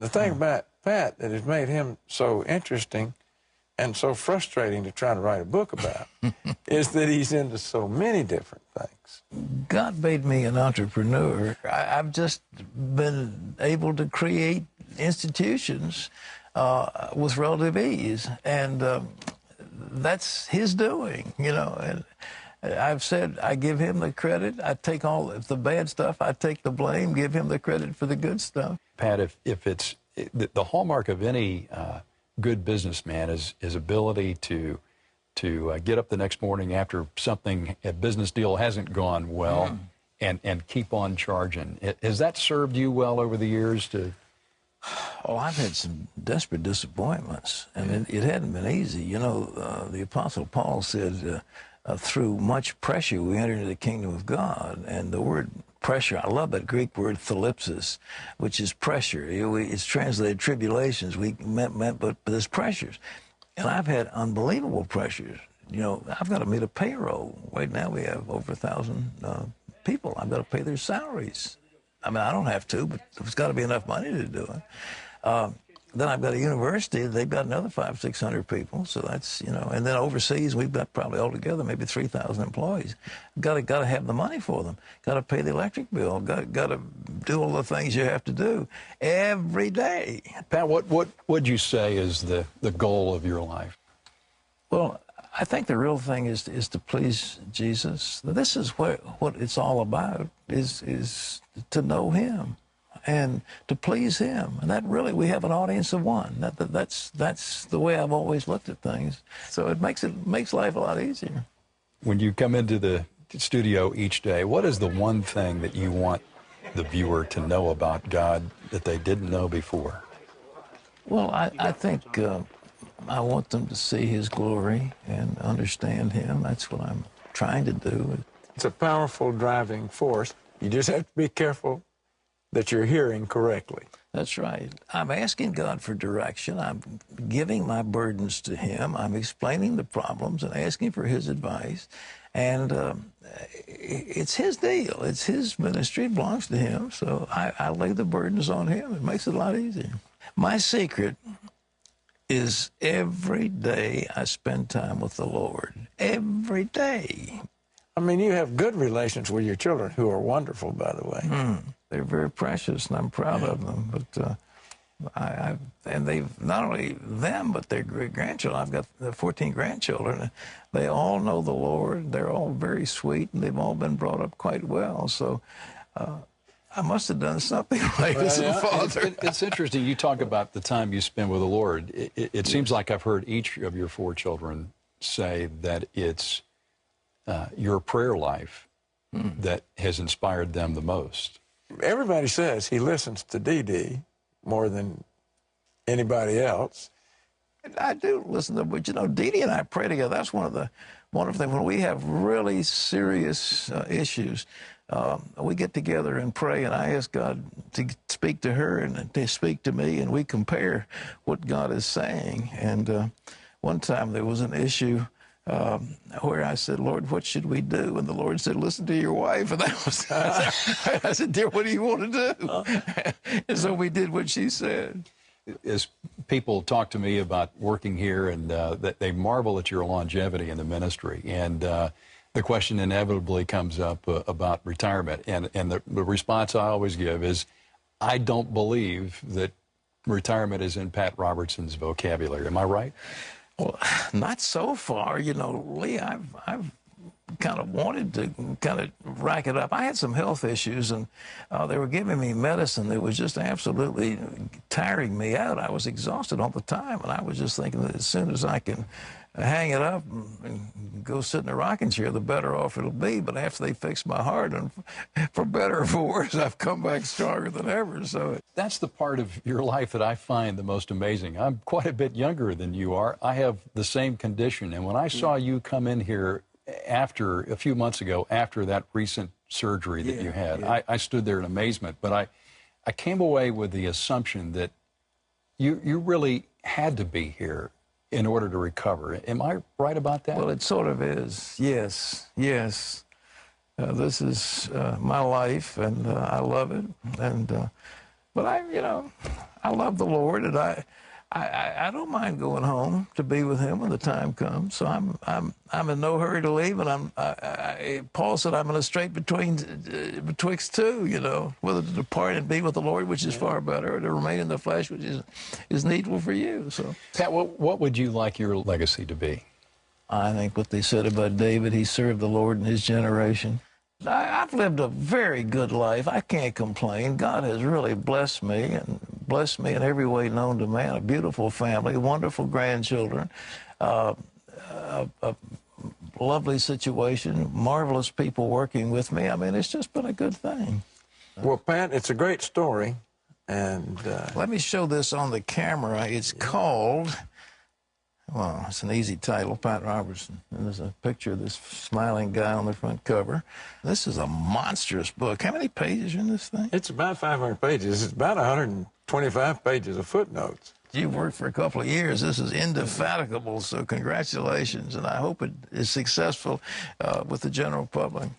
The thing about Pat that has made him so interesting and so frustrating to try to write a book about is that he's into so many different things. God made me an entrepreneur. I've just been able to create institutions with relative ease, and that's his doing, you know. And I've said I give him the credit. I take all the bad stuff. I take the blame, give him the credit for the good stuff. Pat, if it's the hallmark of any good businessman is his ability to get up the next morning after a business deal hasn't gone well and keep on charging. Has that served you well over the years? Oh, I've had some desperate disappointments, and it hadn't been easy. You know, the Apostle Paul said, through much pressure we enter into the kingdom of God. And the word pressure, I love that Greek word thalipsis, which is pressure. It's translated tribulations. We meant, but there's pressures. And I've had unbelievable pressures. You know, I've got to meet a payroll. Right now we have over 1,000 people. I've got to pay their salaries. I mean, I don't have to, but there's got to be enough money to do it. Then I've got a university. They've got another 500, 600 people. So that's, you know, and then overseas, we've got probably altogether maybe 3,000 employees. Got to have the money for them. Got to pay the electric bill. Got to do all the things you have to do every day. Pat, what would you say is the goal of your life? Well, I think the real thing is to please Jesus. This is what it's all about, is to know him and to please him. And that really, we have an audience of one. That's the way I've always looked at things. So it makes life a lot easier. When you come into the studio each day, what is the one thing that you want the viewer to know about God that they didn't know before? Well, I think I want them to see his glory and understand him. That's what I'm trying to do. It's a powerful driving force. You just have to be careful that you're hearing correctly. That's right. I'm asking God for direction. I'm giving my burdens to him. I'm explaining the problems and asking for his advice. And it's his deal. It's his ministry. It belongs to him. So I lay the burdens on him. It makes it a lot easier. My secret is every day I spend time with the Lord. Every day. I mean, you have good relations with your children, who are wonderful, by the way. They're very precious, and I'm proud of them. But and they've, not only them, but their grandchildren. I've got 14 grandchildren. They all know the Lord. They're all very sweet, and they've all been brought up quite well. So I must have done something right as a father. It's interesting. You talk about the time you spend with the Lord. It seems like I've heard each of your 4 children say that it's your prayer life that has inspired them the most. Everybody says he listens to Dee Dee more than anybody else. I do listen to, but you know, Dee Dee and I pray together. That's one of the wonderful things. When we have really serious issues, we get together and pray, and I ask God to speak to her and to speak to me, and we compare what God is saying. And one time there was an issue where I said, Lord, what should we do? And the Lord said, listen to your wife. And that was, I said, dear, what do you want to do? And so we did what she said. As people talk to me about working here, and that they marvel at your longevity in the ministry, and the question inevitably comes up about retirement, and the response I always give is, I don't believe that retirement is in Pat Robertson's vocabulary. Am I right? Well, not so far. You know, Lee, I've kind of wanted to kind of rack it up. I had some health issues, and they were giving me medicine that was just absolutely tiring me out. I was exhausted all the time, and I was just thinking that as soon as I can hang it up and go sit in a rocking chair, the better off it'll be. But after they fixed my heart, and for better or for worse, I've come back stronger than ever. So that's the part of your life that I find the most amazing. I'm quite a bit younger than you are. I have the same condition, and when I saw you come in here after a few months ago, after that recent surgery that you had, I stood there in amazement. But I came away with the assumption that you really had to be here in order to recover. Am I right about that? Well, it sort of is. Yes, yes. This is my life, and I love it. And but I love the Lord, and I don't mind going home to be with Him when the time comes. So I'm in no hurry to leave, and Paul said I'm in a strait betwixt two, you know, whether to depart and be with the Lord, which is far better, or to remain in the flesh, which is needful for you. So, Pat, what would you like your legacy to be? I think what they said about David, he served the Lord in his generation. I've lived a very good life. I can't complain. God has really blessed me, and blessed me in every way known to man. A beautiful family, wonderful grandchildren, a lovely situation, marvelous people working with me. I mean, it's just been a good thing. Well, Pat, it's a great story, and let me show this on the camera. It's called, well, it's an easy title, Pat Robertson. And there's a picture of this smiling guy on the front cover. This is a monstrous book. How many pages are in this thing? it's about 500 pages. It's about 125 pages of footnotes. You've worked for a couple of years. This is indefatigable, so congratulations, and I hope it is successful with the general public.